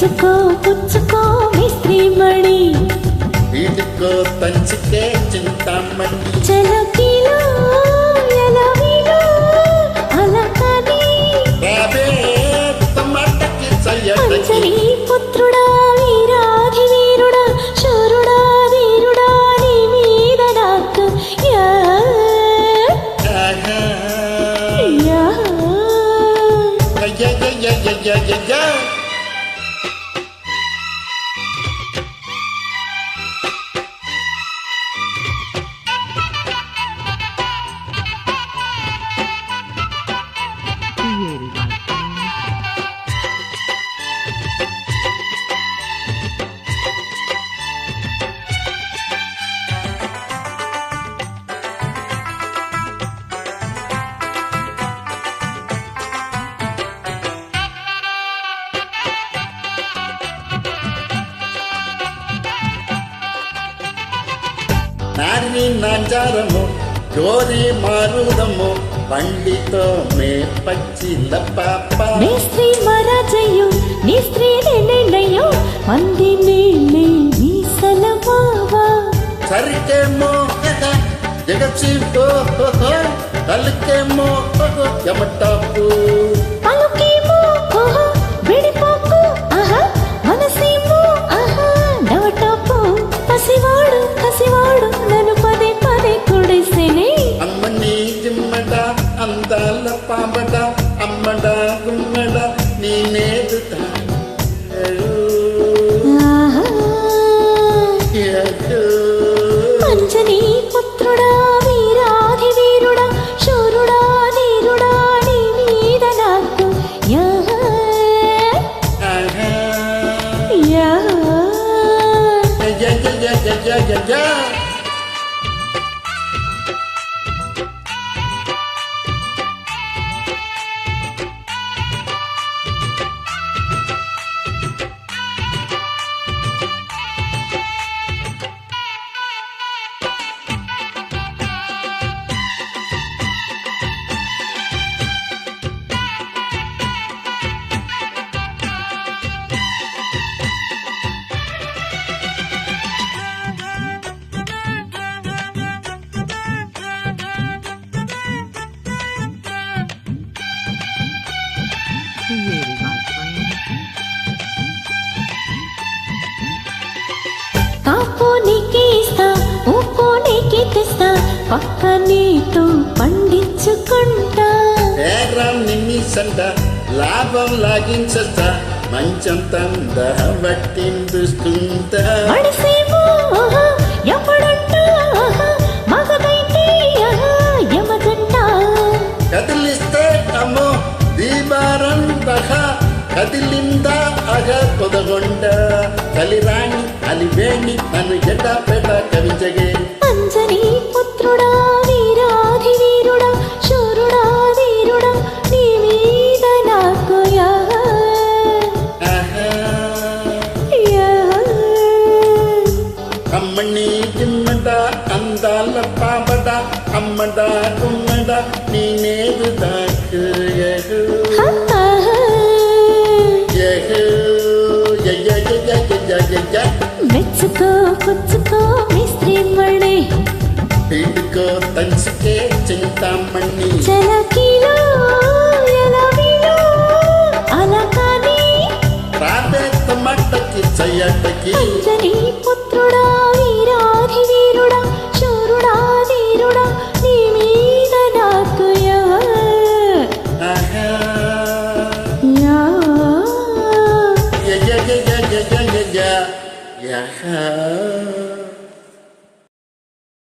మెచ్చుకో పుచ్చుకో మిస్త్రీ మణి వీడుకో తంచుకే చింతామణి చలకిలో ఎలవిలో అలకని బాబే టమాటకి సయ్యటకి అంజనీ పుత్రుడా వీరాధి వీరుడా శూరుడా ధీరుడా నీ మీద నాకు యా యా యా నారి నాంజారము జోరి మారుదము పండితో మే పచ్చిల పాప మేస్త్రీ మరాజయ్యో నీ స్త్రీ నిన్నయ్యో మంది నీళ్ళే మీసల బావా సరికేమో జగచిపో కలుకేమో యమటాపు పలుకేమో ఓహో విడిపోకు ఆహా మనసేమో ఆహా నవటాపు పసివాడు కసివాడు నన్ను పదే పదే కొడేసేనే అమ్మని జిమ్మడ అందాల పాపడ అమ్మడ గుమ్మడ నేనేదు అంజనీ పుత్రుడా వీరాధి వీరుడా శూరుడా ధీరుడా నీ మీద నాకు యా యా కాపు నీకిస్తా ఊపు నీకి తెస్తా పక్క నీతో పండించుకుంటా నిన్ని సంట లాభం లాగించట మంచం తంద పట్టిందుస్తుందా మడిసేమో ఆహా ఎప్పుడంటా ఆహా మగదైతే ఆహా యమగంట కదిలిస్తే అమ్మో దీపారం దహ కదిలిందా అగ పొదగొండ కలిరాణి అలివేణి నన్ను ఎటపెట కవించగే అంజనీ పుత్రుడా వీరాధి వీరుడా శూరుడా ధీరుడా నీ మీద నాకు యా యా అమ్మని జిమ్మడ అందాల పాపడ అమ్మడ గుమ్మడ నేనేదు దాకు మెచ్చుకో పుచ్చుకో మిస్త్రీ మణి వీడుకో తంచుకే చింతామణి చలకిలో ఎలవిలో అలకని రాబే టమాటకి సయ్యటకి అంజనీ పుత్రుడా వీరాధి వీరుడా శూరుడా ధీరుడా నీ మీద నాకు యా యా యా